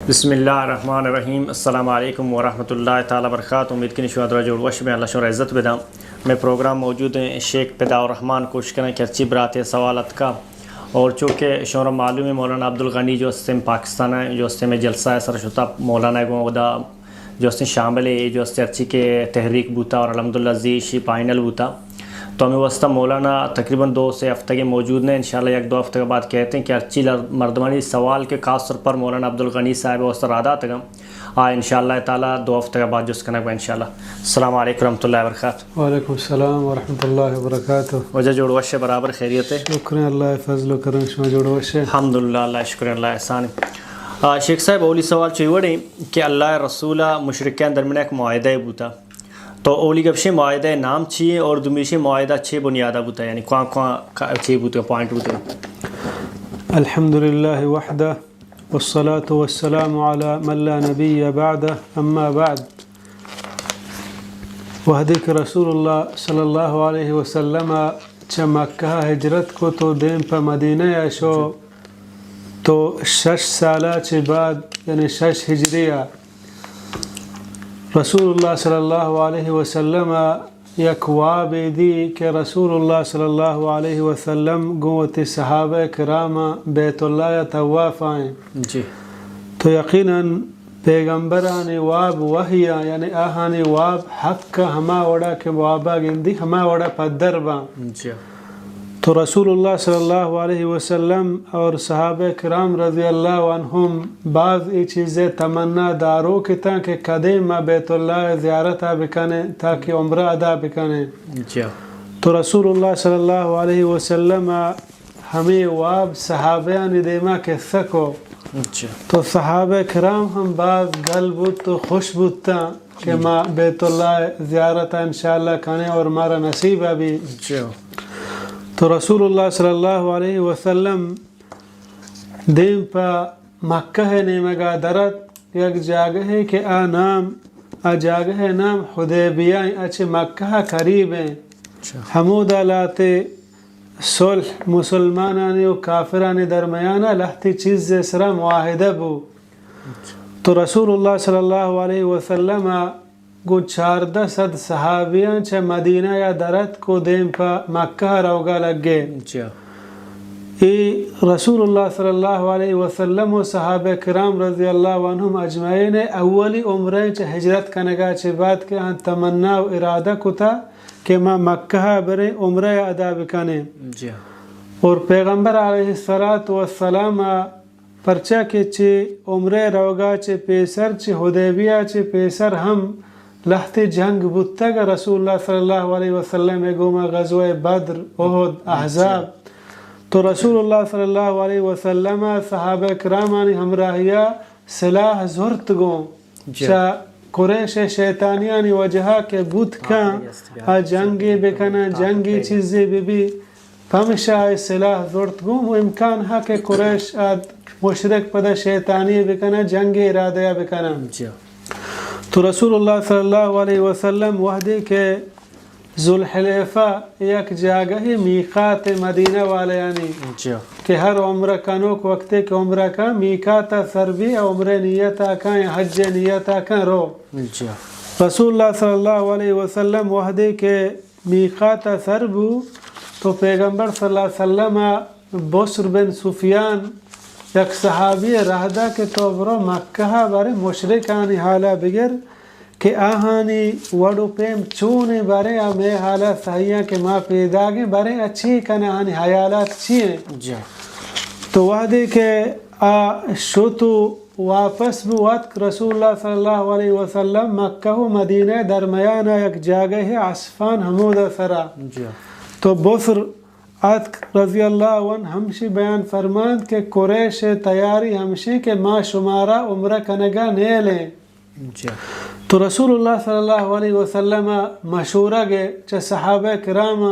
بسم اللہ الرحمن الرحیم السلام علیکم ورحمۃ اللہ تعالی وبرکاتہ. امید کی نشوات رجوع وش میں اللہ شور عزت بدام میں پروگرام موجود ہیں شیخ پیدا الرحمن کوشش کریں کہ اچھی برات سوالت کا. اور چونکہ شور معلوم ہے مولانا عبدالغنی جو استم پاکستان ہے جو استم جلسہ ہے سرشتہ مولانا گودا جو استم شامل ہے جو استرچی کے تحریک بوتا اور الحمدللہ زیشی پائنل بوتا. تو ہمیں واسطہ مولانا تقریباً 2 سے ہفتے کے موجود ہیں. انشاءاللہ 1-2 ہفتے کے بعد کہتے ہیں کہ ارچی مردمانی سوال کے خاص طور پر مولانا عبدالغنی صاحب واسطہ رادہ تگم انشاءاللہ تعالیٰ 2 ہفتے کے بعد جو اس کا نقبہ انشاءاللہ. السلام علیکم ورحمۃ اللہ وبرکاتہ. وعلیکم السلام ورحمۃ اللہ وبرکاتہ. وجہ جوڑ وش برابر خیریت ہے. شکر اللہ فضل و کرم شما جوڑ وش الحمدللہ اللہ شکر اللہ احسان. شیخ صاحب اولی سوال چاہیے وڑیں کہ اللہ رسولہ مشرکین درمیان ایک معاہدہ بوتا تو اولی گپشے معاہدہ نام چھیے اور دمیشے معاہدہ 6 بنیادہ بوتا یعنی کواں 6 بوتے پوائنٹ بوتے. الحمدللہ وحدہ والصلاة والسلام علی من لا نبی بعدہ اما بعد. وحدک رسول اللہ صلی اللہ علیہ وسلم چھ مکہ ہجرت کو تو دین پہ مدینہ شو تو 6 سالہ چھ بعد یعنی 6 ہجریہ رسول اللہ صلی اللہ علیہ وسلم یک واب دی کہ رسول اللہ صلی اللہ علیہ وسلم گوت صحابہ کرام بیت اللہ طواف آئیں. جی تو یقیناً پیغمبران واب وحیہ یعنی آہانی واب حق کا ہما وڑا کے وابا گندی ہما وڑا پدر با. جی تو رسول اللہ صلی اللہ علیہ وسلم اور صحابہ کرام رضی اللہ عنہم بعض ای چیزیں تمنا دارو کی تا کہ قدیم بیت اللہ زیارت بکنے تاکہ عمرہ ادا بکنے. جی تو رسول اللہ صلی اللہ علیہ وسلم ہمیں واب صحابیان دیما کے سکو. تو صحابہ کرام ہم بعض گل بود تو خوش بودتا کہ ما بیت اللہ زیارت انشاءاللہ کنے اور مارا نصیب ابھی. تو رسول اللہ صلی اللہ علیہ وسلم دین پا مکہ نیمگا درد یک جاگہ ہے کہ آ جاگہ نام حدیبیہ اچھے مکہ قریب ہیں. حمودہ لاتے صلح مسلمانانی و کافرانی درمیانہ لہتی چیز سرا معاہدہ بو. تو رسول اللہ صلی اللہ علیہ وسلم گو 1400 صحابیاں چھ مدینہ یا درد کو دیم پا مکہ روگا لگ گئے. رسول اللہ صلی اللہ علیہ وسلم و صحابہ کرام رضی اللہ عنہم اجمعین اولی عمرہ چھ ہجرت کنگا چھ بات کے تمنا و ارادہ کو تھا کہ ما مکہ برے عمرہ ادا بکنے. اور پیغمبر علیہ السلام پرچہ کے چھ عمرہ روگا چھ پیسر چھ حدیبیہ چھ پیسر ہم لہتی جنگ بودتا گا رسول اللہ صلی اللہ علیہ وسلم گوما غزوہ بدر احد احزاب. تو رسول اللہ صلی اللہ علیہ وسلم صحابہ کرامانی ہمراہیہ سلاح زورت گو چا قریش شیطانیانی وجہا کے بود کا جنگی بکنا جنگی چیزی بھی پمشا سلاح زورت گو و امکان ہا کہ قریش مشرک پدا شیطانی بکنا جنگی ارادہ بکنا. تو رسول اللہ صلی اللہ علیہ وسلم وحدی کے ذوالحلیفہ یک جاگہ میقات مدینہ والے یعنی کہ ہر عمرہ کنوک وقتے کہ عمرہ کا میقاتا سربی عمرہ نیتا کا یا حج نیتا کا رو. رسول اللہ صلی اللہ علیہ وسلم وحدی کے میقاتا سربو تو پیغمبر صلی اللہ علیہ وسلم بسر بن سفیان یک صحابی رہدہ کے تو برو مکہ بارے مشرکانی حالا بگر کہ آہانی وڑو پیم چونے بارے میں حالا صحیح کہ ما پیدا گے بارے اچھی کنا آہانی حیالات چیئے. تو وحدی کہ شتو واپس بوات رسول اللہ صلی اللہ علیہ وسلم مکہ و مدینہ درمیان یک جاگہ ہے عصفان حمودہ سرا. تو بسر عتق رضی اللہ عنہ ہمشی بیان فرماند کہ قریش تیاری ہمشی کہ ما شمارا عمرہ کنگا نیلیں. تو رسول اللہ صلی اللہ علیہ وسلم مشورہ گے چھ صحابہ کرام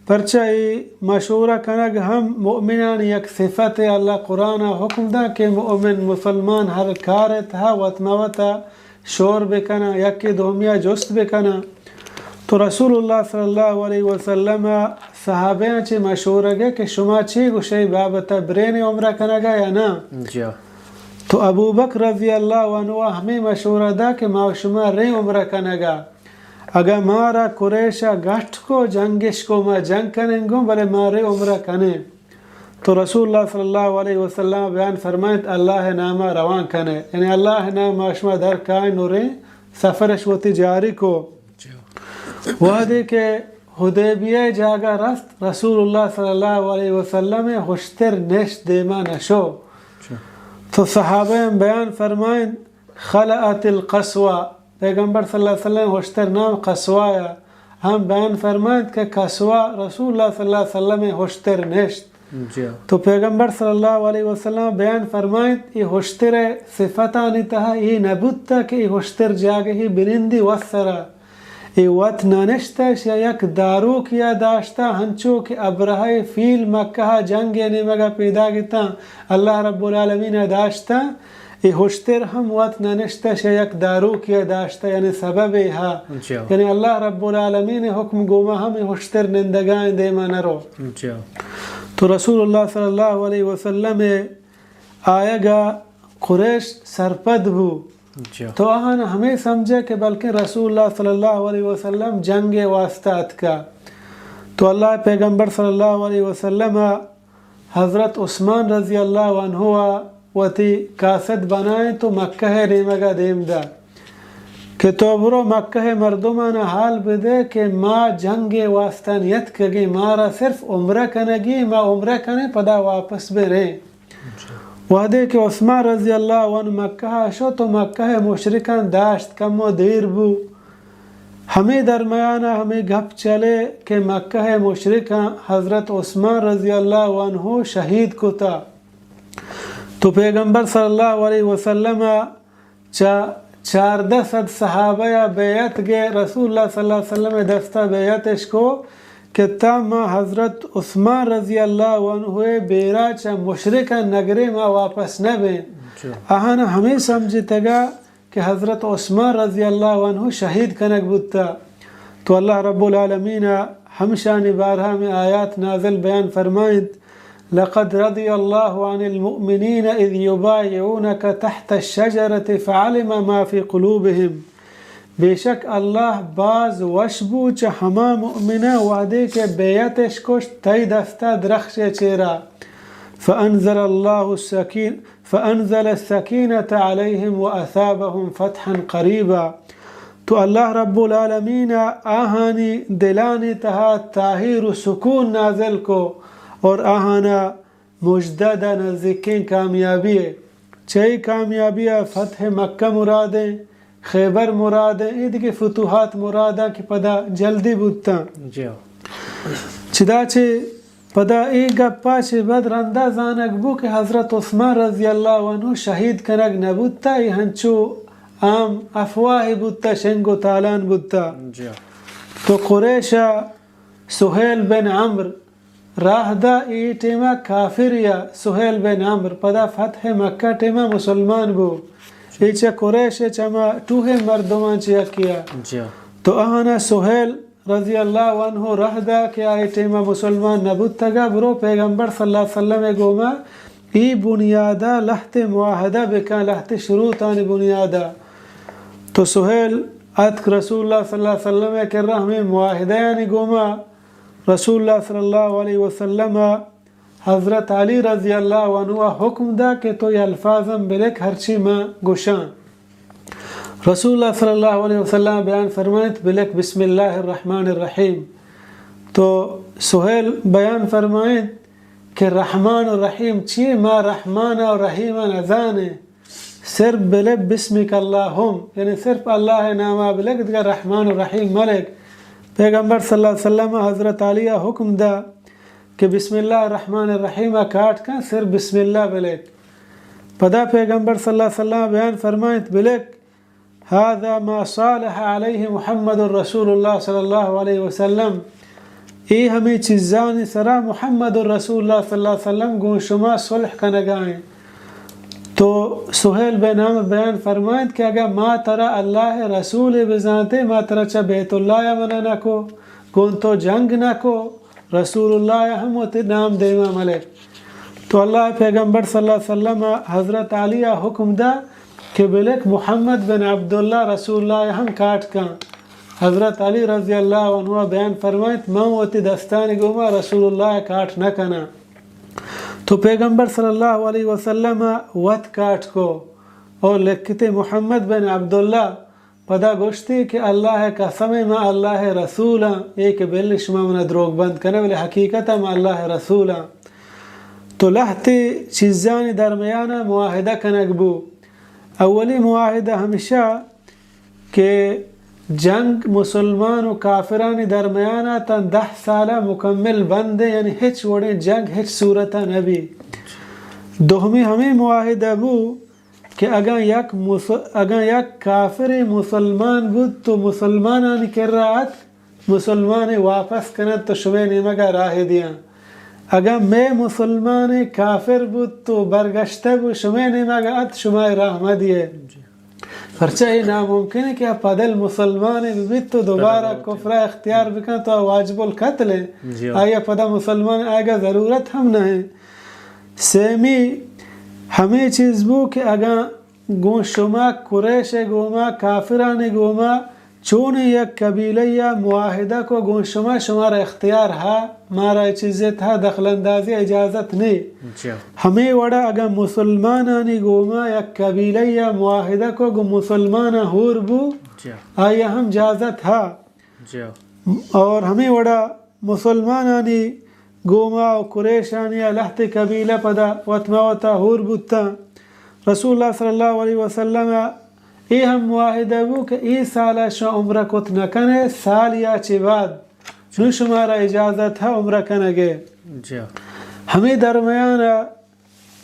پرچائی مشورہ کنگ ہم مؤمنان یک صفت اللہ قرآن حکم دا کہ مؤمن مسلمان ہر کارت ہا وطموتا شور بکنا یکی دومیہ جست بکنا. تو رسول اللہ صلی اللہ علیہ وسلم صحابیاں چی مشورہ گے کہ شما چی گوشی بابتا برین عمرہ کنگا یا نا. تو ابو بکر رضی اللہ عنہ ہمیں مشورہ دا کہ ما شما رے عمرہ کنگا اگر مارا قریشہ گھٹ کو جنگش کو ما جنگ کنیں گو بلے مارے عمرہ کنے تو رسول اللہ صلی اللہ علیہ وسلم بیان فرمائیں اللہ نامہ روان کنے یعنی اللہ نامہ شما در کائن نورے سفرش و تجاری کو وعدے کہ حدیبیہ جاگا رست رسول اللہ صلی اللہ علیہ وسلم خوشتر نشت دیما نشو تو صحابہ بیان فرمائیں خلعت القصوہ پیغمبر صلی اللہ علیہ وسلم خوشتر نام قصوہ ہے ہم بیان فرمائیں کہ قصوہ رسول اللہ صلی اللہ علیہ وسلم خوشتر نشت تو پیغمبر صلی اللہ علیہ وسلم بیان فرمائیں یہ خوشتر صفتانی تہا یہ نبوتا کہ یہ خوشتر جاگے ہی برندی وسرہ یہ وط نانشتش یا یک دارو کیا داشتا ہنچو کہ ابرہ فیل مکہ جنگ نمگا پیدا گتا اللہ رب العالمین داشتا یہ خوشتر ہم وط نانشتش یا یک دارو کیا داشتا یعنی سبب ہا یعنی اللہ رب العالمین حکم گوما ہم خوشتر نندگائیں دیما نرو تو رسول اللہ صلی اللہ علیہ وسلم آئے گا قریش سرپد ہو تو آہاں ہمیں سمجھے کہ بلکہ رسول اللہ صلی اللہ علیہ وسلم جنگ واسطات کا تو اللہ پیغمبر صلی اللہ علیہ وسلم حضرت عثمان رضی اللہ عنہ وتی کاسد بنائیں تو مکہ ریمگا دیم دا کہ تو برو مکہ مردمان حال بدے کہ ما جنگ واسطانیت کگی مارا صرف عمرہ کنگی ما عمرہ کنے پدا واپس بے رہے وعدے کہ عثمان رضی اللہ عنہ مکہ شو تو مکہ مشرکان داشت کم و دیر بو ہمیں درمیانہ ہمیں گھپ چلے کہ مکہ مشرکان حضرت عثمان رضی اللہ عنہ شہید کو تھا تو پیغمبر صلی اللہ علیہ وسلم 1400 صحابہ بیعت گئے رسول اللہ صلی اللہ علیہ وسلم دستہ بیعتش کو کہ تم حضرت عثمان رضی اللہ عنہ بیرا چا مشرک نگرے ما واپس نہ بیں آہانا ہمیں سمجھتا گا کہ حضرت عثمان رضی اللہ عنہ شہید کنک بودتا تو اللہ رب العالمین ہمشان بارہا میں آیات نازل بیان فرمائیں لقد رضی اللہ عن المؤمنین اذ یبایعونک تحت الشجرة فعلم ما فی قلوبهم بے شک اللہ باز وشبو چا ہما مؤمنہ وعدے کے بیعتش کش تی دستا درخش چیرا فانزل السکینة علیہم واثابهم فتحا قریبا تو اللہ رب العالمین آہانی دلانی تہا تاہیر و سکون نازل کو اور آہانا مجدد نزدیکین کامیابی ہے چاہی کامیابی فتح مکہ مرادیں خیبر مرادیں عید کی فتوحات مرادہ کی پدا جلدی بودتا چدا چھے پدا ای گپا چھے بد رندہ زانک بو کہ حضرت عثمان رضی اللہ عنہ شہید کنگ نبودتا ای ہنچو عام افواہ بودتا شنگ و تالان بودتا تو قریشہ سہیل بن عمر راہ دا ای ٹیمہ کافر یا سہیل بن عمر پدا فتح مکہ ٹیمہ مسلمان بو ایچا قریش چما توہ مردمان چیا کیا تو آہانا سہیل رضی اللہ عنہ راہ دا کہ آئی ٹیمہ مسلمان نبودتا گا برو پیغمبر صلی اللہ علیہ وسلم گوما ای بنیادہ لہت معاہدہ بکا لہت شروطان بنیادہ تو سہیل اتک رسول اللہ صلی اللہ علیہ وسلم کر رہا ہمیں معاہدہ یعنی گوما رسول اللہ صلی اللہ علیہ وسلم حضرت علی رضی اللہ عنہ حکم دا کہ تو یہ الفاظم بلک ہرچی ماں گوشان رسول اللہ صلی اللہ علیہ وسلم بیان فرمائیں بلک بسم اللہ الرحمن الرحیم تو سہیل بیان فرمائیں کہ رحمان الرحیم چیئے ما رحمان اور رحیم نزان ہے صرف بلک بسمک اللہم یعنی صرف اللہ نامہ بلک دکا رحمان الرحیم ملک پیغمبر صلی اللہ علیہ وسلم حضرت علیہ حکم دا کہ بسم اللہ الرحمن الرحیم کاٹ کا صرف بسم اللہ بلک پدا پیغمبر صلی اللہ علیہ وسلم بیان فرمائیں بلک هذا ما صالح علیہ محمد الرسول اللہ صلی اللہ علیہ وسلم ای ہمیں چیزانی سرا محمد الرسول اللہ صلی اللہ علیہ وسلم گون شما صلح کنگائیں تو سہیل بن عمر بیان فرمائیں کہ اگر ما ترا اللہ رسول بزانتے ما ترا چا بیت اللہ یا منع نہ کو گون تو جنگ نہ کو رسول اللہ ہم ہوتے نام دیما ملک تو اللہ پیغمبر صلی اللہ علیہ وسلم حضرت علی حکم دا کہ بلک محمد بن عبداللہ رسول اللہ ہم کاٹ کن. حضرت علی رضی اللہ عنہ بیان فرمائت من وتی دستانی گوما رسول اللہ کاٹ نہ کنا. تو پیغمبر صلی اللہ علیہ وسلم وت کاٹ کو اور لکھتے محمد بن عبداللہ پدا گوشتی کہ اللہ قسم ما اللہ رسول ایک بل شما من دروغ بند کنے ولی حقیقت ما اللہ رسول. تو لہتی چیزانی درمیان معاہدہ کنگ بو. اولی معاہدہ ہمیشہ کہ جنگ مسلمان و کافرانی درمیان تا 10 سالہ مکمل بندے یعنی ہچ وڑے جنگ ہچ صورتا نبی. دومی ہمیں معاہدہ بو کہ اگر یک کافر مسلمان بود تو مسلمانانی کر رات مسلمان واپس کنند تو شما نیمگا راہ دیاں. اگر میں مسلمان کافر بود تو برگشتے بود شما نیمگا ات شما راہ مدیے. پرچہ یہ ناممکن ہے کہ آپ پدل مسلمان بیت تو دوبارہ کفرہ اختیار بکن تو واجب القتل ہے. آیا پدا مسلمان آئے گا ضرورت ہم نہ ہے. سیمی ہمیں چیز بو کہ اگر گون شما قریش گوما کافران گوما چون یک قبیلہ یا معاہدہ کو گون شما شمارا اختیار ہا مارا چیزیں تھا دخل اندازی اجازت نہیں. ہمیں وڑا اگر مسلمانانی گوما یا قبیلہ یا معاہدہ کو گو مسلمان ہور بو آیا ہم اجازت ہا. اور ہمیں وڑا مسلمانانی گوما و قریشانی لحت قبیلہ پدا وطماوتا ہور بوتا رسول اللہ صلی اللہ علیہ وسلم ای ہم معاہدہ بو کہ ای سالہ شما عمرہ کت نکنے سال یا چی بعد نو شمارا اجازت ہے عمرہ کنگے. ہمیں درمیان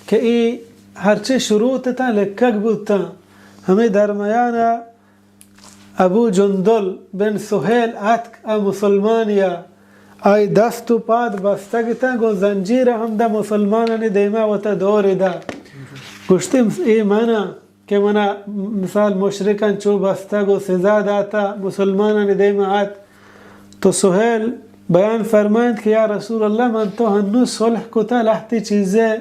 کہ ای ہرچے شروط تا لکک بوتا. ہمیں درمیان ابو جندل بن سہیل اتک مسلمانیا آئی دست و پاد بستگتا گو زنجیر ہم دا مسلمانانی دیما و تا دور دا گوشتی ای مانا کہ منا مثال مشرکان چو بستا گو سزا داتا مسلمانانی دیما آت. تو سہیل بیان فرمائند کہ یا رسول اللہ من تو ہنو صلح کتا لحتی چیزیں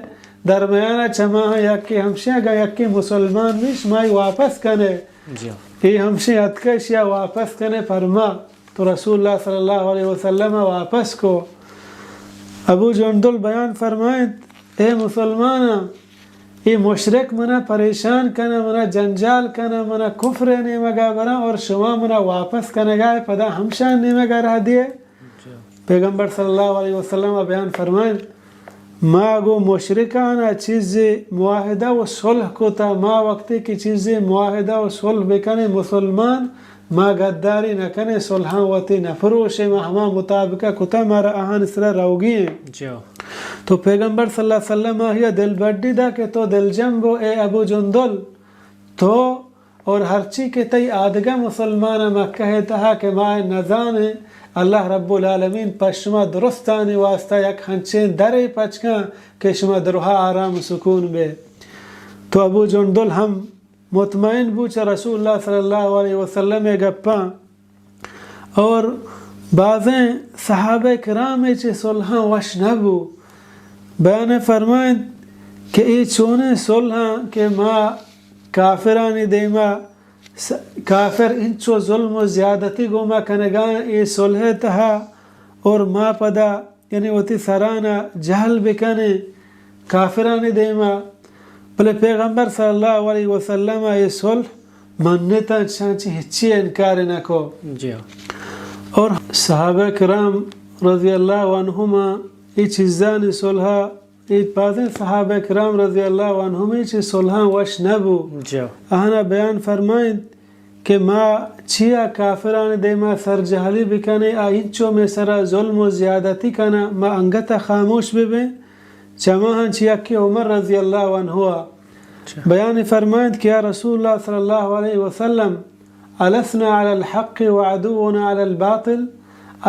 درمیانا چماہا یکی ہمشہ گا یکی مسلمان بیش مائی واپس کنے ای ہمشہ اتکش یا واپس کنے فرما. تو رسول اللہ صلی اللہ علیہ وسلم واپس کو. ابو جندل بیان فرمائند اے مسلمانا یہ مشرک منا پریشان کنا منا جنجال کنا منا کفر نیمگا برا اور شما منا واپس کنا گائے پدا ہمشان نیمگا رہ دیے. پیغمبر صلی اللہ علیہ وسلم بیان فرمائیں ما گو مشرکانا چیز معاہدہ و صلح کو تا ما وقتی کی چیز معاہدہ و صلح بکنے مسلمان ما غداری نہ کنے صلحاں وتی نہ فروشے ما ہما مطابقہ کتا مارا آہان اس طرح روگی ہیں. تو پیغمبر صلی اللہ علیہ وسلم آہیا دل بڑی دا کہ تو دل جنبو اے ابو جندل تو اور ہرچی کے تی آدگا مسلمان مکہ تہا کہ ما نظان اللہ رب العالمین پشما درستانی واسطہ یک ہنچین درے پچکا کہ شما درہا آرام سکون بے. تو ابو جندل ہم مطمئن بوچا رسول اللہ صلی اللہ علیہ وسلم گپا اور بعضیں صحابہ کرام چی صلحاں وش نبو. بیان فرمائیں کہ ای چونے صلحاں کہ ما کافرانی دیما کافر انچو ظلم و زیادتی گوما کنگان ای صلح تہا اور ما پدا یعنی وتی سرانا جہل بکنے کافرانی دیما بلے پیغمبر صلی اللہ علیہ وسلم یہ صلح منتا چانچی ہچی انکار نہ کو. اور صحابہ کرام رضی اللہ عنہما یہ چیزان صلحہ یہ بعضیں صحابہ کرام رضی اللہ عنہما یہ صلحاں وش نبو. اہنا بیان فرمائیں کہ ما چیا کافران دیما سر جہلی بکنے آئینچو میں سرا ظلم و زیادتی کنا ما انگتا خاموش ببیں چماہن چیا کہ عمر رضی اللہ عنہ بیان فرمائند کہ یا رسول اللہ صلی اللہ علیہ وسلم السنا علی الحق وعدونا علی الباطل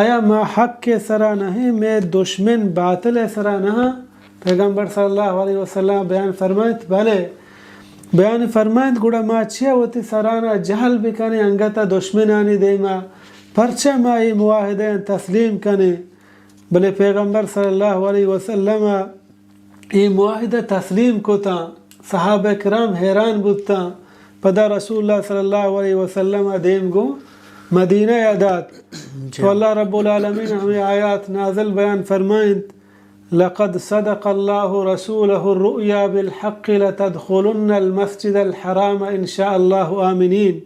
آیا ما حق کے سرا نہیں میں دشمن باطل سرا نہ. پیغمبر صلی اللہ علیہ وسلم بیان فرمائند بھلے بیان فرمائند گوڑا ما چیا ہوتی سرانا جہل بکنے انگتا دشمنانی دیما پرچہ ما ای معاہدہ تسلیم کنے. بلے پیغمبر صلی اللہ علیہ وسلم ای معاہدہ تسلیم کتا صحابہ کرام حیران بودتا پدا رسول اللہ صلی اللہ علیہ وسلم دیم گو مدینہ یادات تو اللہ رب العالمین ہمیں آیات نازل بیان فرمائیں لقد صدق اللہ رسولہ الرؤیا بالحق لتدخلن المسجد الحرام ان شاء اللہ آمنین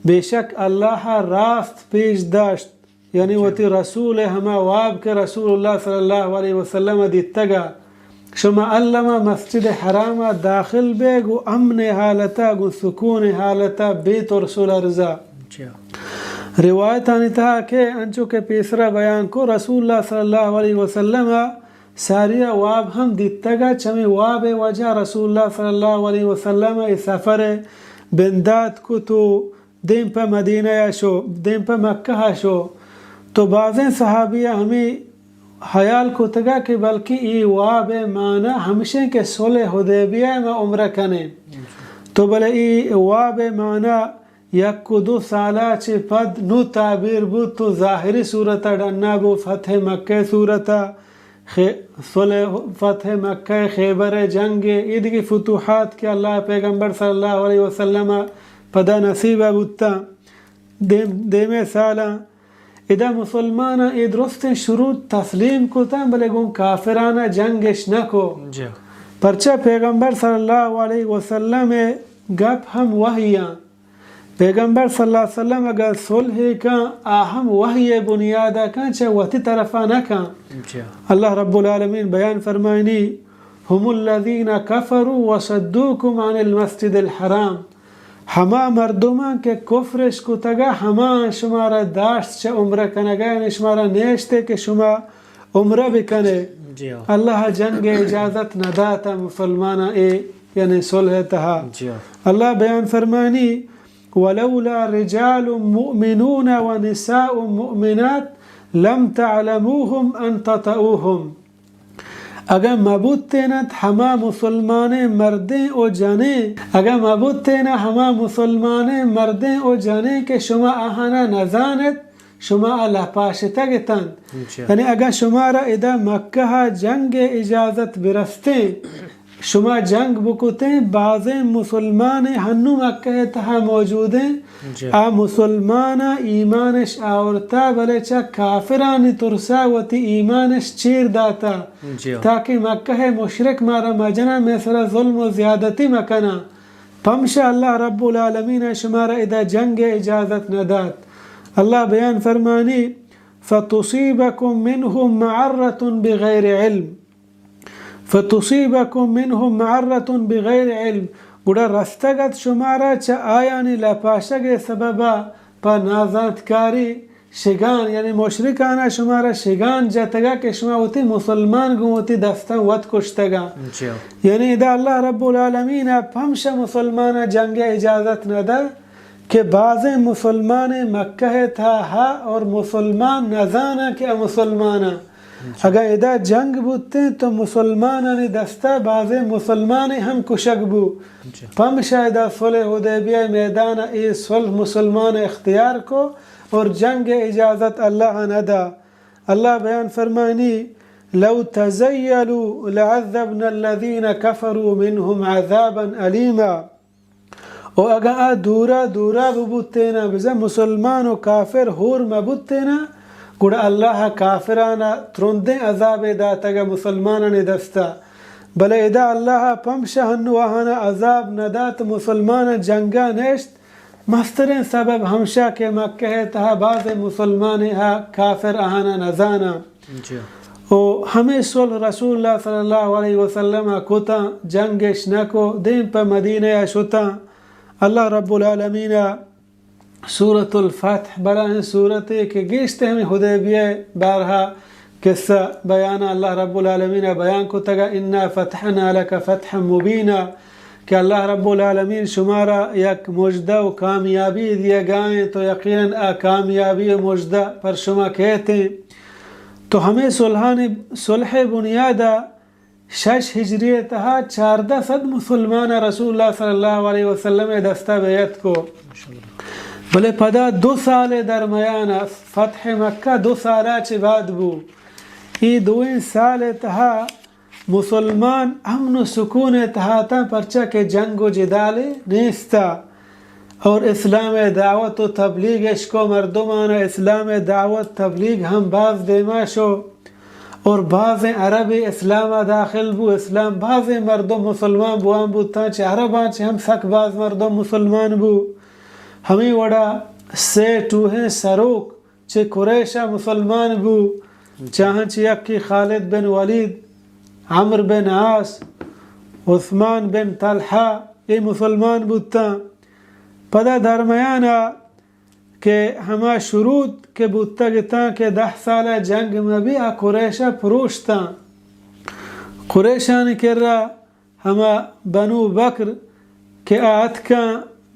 بے شک اللہ راست پیش داشت یعنی وتی رسول ہما واب کے رسول اللہ صلی اللہ علیہ وسلم دیتگا شما علما مسجد حرام داخل بے گو امن حالتا گو سکون حالتا بیت رسول رضا روایت آنی تھا کہ انچو کے پیسرا بیان کو رسول اللہ صلی اللہ علیہ وسلم ساریہ واب ہم دیتگا چمی واب وجہ رسول اللہ صلی اللہ علیہ وسلم سفر بندات کو تو دیم پہ مدینہ شو دیم پہ مکہ شو تو بعضیں صحابیہ ہمیں خیال کو تگا کہ بلکہ ای واب مانا ہمشہ کے صلح حدیبیہ میں عمرہ کنے تو بلے ای واب مانا یک کو 2 سالہ چی پد نو تعبیر بود تو ظاہری صورتا ڈننا بو فتح مکہ صورتا صلح فتح مکہ خیبر جنگ عید کی فتوحات کے اللہ پیغمبر صلی اللہ علیہ وسلم پدا نصیبہ بودتا دیم سالہ ادا مسلمان درست شروع تسلیم کو تا بلے گون کافرانہ جنگش نکو پرچہ پیغمبر صلی اللہ علیہ وسلم گپ ہم وحیاں پیغمبر صلی اللہ علیہ وسلم اگر صلح کا اہم وحی بنیادہ کا چاہے وتی طرفہ نکا اللہ رب العالمین بیان فرمائنی ہم الذین کفروا وصدوکم عن المسجد الحرام ہما مردمان کے کفرش کو تگا ہما شمارا داشت چا عمرہ کنگا یعنی شمارا نیشتے کہ شما عمرہ بکنے اللہ جنگ اجازت نداتا مسلمانا یعنی صلح تہا اللہ بیان فرمانی ولولا رجال مؤمنون ونساء مؤمنات لم تعلموهم ان تطؤوهم اگر مبود تینت ہما مسلمان مردیں او جانے اگر مبود تینا ہما مسلمان مردیں او جانے کہ شما آہانا نزانت شما اللہ پاشتا گتن یعنی اگر شمارا ادا مکہ جنگ اجازت برستے شما جنگ بکتے بعض مسلمان ہنو مکہ تہا موجود ہیں آ مسلمان ایمانش آورتا بلے چا کافرانی ترسا وتی ایمانش چیر داتا تاکہ مکہ مشرک مارا مجنا میں سر ظلم و زیادتی مکنا پمشا اللہ رب العالمین شمارا ادا جنگ اجازت ندات اللہ بیان فرمانی فتصیبکم منہم معرۃ بغیر علم فتصیبکم منہم معرۃ بغیر علم گوڑا رستگت شمارا چا آیانی لپاشگ سببا پا نازات کاری شگان یعنی مشرکانا شمارا شگان جتگا کہ شما ہوتی مسلمان گو ہوتی دستا وط کشتگا یعنی دا اللہ رب العالمین ہمشا مسلمان جنگ اجازت ندا کہ بعض مسلمان مکہ تھا اور مسلمان نزانا کہ مسلمانا اگر ادا جنگ بودتے تو مسلمانانی دستا بعض مسلمان ہم کشک بو پم شاید صلح حدیبیہ میدان ای صلح مسلمان اختیار کو اور جنگ اجازت اللہ ندا اللہ بیان فرمانی لو تزیلوا لعذبنا الذین کفروا منهم عذابا علیما اور اگر دورا دورا بودتے نا بزا مسلمان و کافر ہور مبودتے نا گوڑا اللہ کافرانا ترندیں عذاب داتگا مسلمانانی دستا بلے ادا اللہ پمشا ہنو آہانا عذاب ندات مسلمان جنگا نیشت مسترین سبب ہمشا کے مکہ تہا بعض مسلمانی ہا کافر آہانا نزانا ہمیں صلح رسول اللہ صلی اللہ علیہ وسلم کتا جنگش نکو دین پا مدینہ شتا اللہ رب العالمین سورة الفتح براہ سورت کہ گیشتے ہمیں حدیبیہ بارہا قصہ بیانا اللہ رب العالمین بیان کو تگا انا فتحنا لک فتحا مبینا کہ اللہ رب العالمین شمارا یک مجدہ و کامیابی دیا گائیں تو یقیناً کامیابی و مجدہ پر شما کہتے ہیں تو ہمیں صلح بنیادہ 6 ہجری تہا 1400 مسلمان رسول اللہ صلی اللہ علیہ وسلم دستہ بیعت کو بلے پدا 2 سال درمیان فتح مکہ 2 سالہ چی بعد بو ای 2 سال تہا مسلمان امن و سکون تحاتا پرچا کے جنگ و جدال نیستا اور اسلام دعوت و تبلیغ اشکو مردمان اسلام دعوت تبلیغ ہم باز دیما شو اور بعض عرب اسلام داخل بو اسلام بعض مردم مسلمان بوان بوتا چه عربان چه ہم سک بعض مردم مسلمان بو ہمیں وڑا سے ٹوہیں سروک چه قریشہ مسلمان بو چاہاں چه یکی خالد بن ولید عمر بن عاص عثمان بن طلحہ یہ مسلمان بوتا پدا درمیانا کہ ہما شروط کے بوتا گتا کہ 10 سالہ جنگ میں بھی قریشہ پروشتا قریشہ نے کر رہا ہما بنو بکر کہ آت کا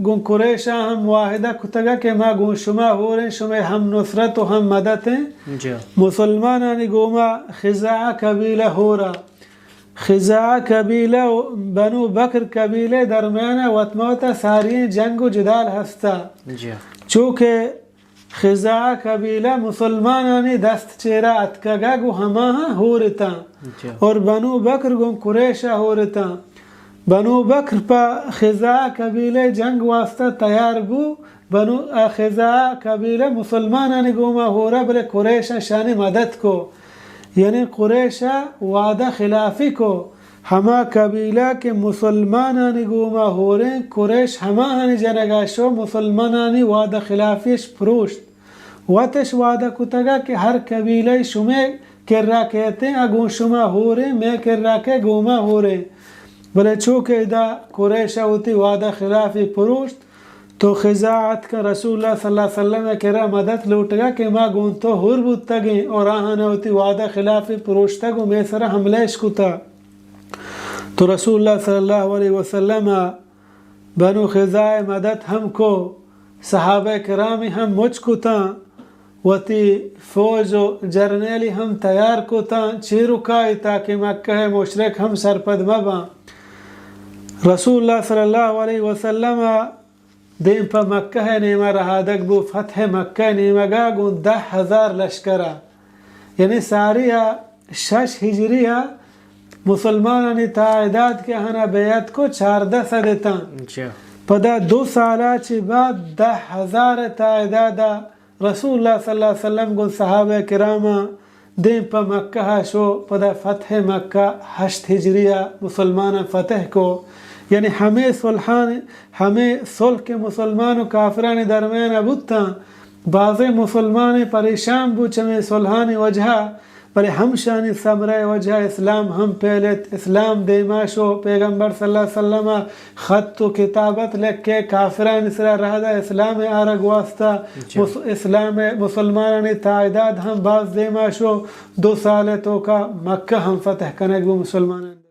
گن قریشہ ہم واحدہ کتگا کہ ما گن شما ہو رہے شما ہم نصرت و ہم مدد ہیں مسلمانانی گوما خزاع قبیلہ ہو رہا خزاع قبیلہ بنو بکر قبیلہ درمیانہ وطموتا ساری جنگ و جدال ہستا چونکہ خزاع قبیلہ مسلمانانی دست چیرہ اتکگا گو ہماہا ہو رتا اور بنو بکر گو قریشہ ہو رتا بنو بکر پا خزاع قبیلہ جنگ واسطہ تیار بو بنو خزاع قبیلہ مسلمانانی گوما ہو رہا بلے قریشہ شان مدد کو یعنی قریشہ وعدہ خلافی کو ہما قبیلہ کے مسلمانانی گوما ہو رہے قریش ہماہانی جنگاشو مسلمانانی وعدہ خلافیش پروشت واتش وعدہ کتگا کہ ہر قبیلہ شمیں کر رہا کہتے ہیں اگون شما ہو رہے میں کر رہا کہ گوما ہو رہے بلے چونکہ ادا قریشہ ہوتی وعدہ خلافی پروشت تو خزاعت کا رسول اللہ صلی اللہ علیہ وسلم کہہ رہا مدد لوٹ گا کہ ما گون تو ہور بودتا گئیں اور آہانا ہوتی وعدہ خلافی پروشتا گو میں سرہ حملش کتا تو رسول اللہ صلی اللہ علیہ وسلم بنو خزاع مدد ہم کو صحابہ کرامی ہم مجھ کتا وتی فوج و جرنیلی ہم تیار کتا چی رکائی تاکہ مکہ مشرک ہم سرپد مبا رسول اللہ صلی اللہ علیہ وسلم دین پا مکہ نیمہ رہادک بو فتح مکہ نیمہ گا گون 10,000 لشکرہ یعنی ساریہ 6 ہجریہ مسلمانانی تعداد کے ہنا بیعت کو 14 سدتا پدا 2 سالہ چی بعد 10,000 تعداد رسول اللہ صلی اللہ علیہ وسلم گون صحابہ کرامہ دین پا مکہ شو پدا فتح مکہ 8 ہجریہ مسلمان فتح کو یعنی ہمیں صلح کے مسلمان و کافران درمیان ابوتا بعض مسلمان پریشان بو چمیں صلحانی وجہ بلے ہم شانی سمرہ وجہ اسلام ہم پہلت اسلام دیماشو پیغمبر صلی اللہ علیہ وسلم خط و کتابت لکھ کے کافران اسرا رہدا اسلام آرگ واسطہ اسلام مسلمانانی تعداد ہم باز دیماشو 2 سالتوں کا مکہ ہم فتح کنگ بو مسلمانان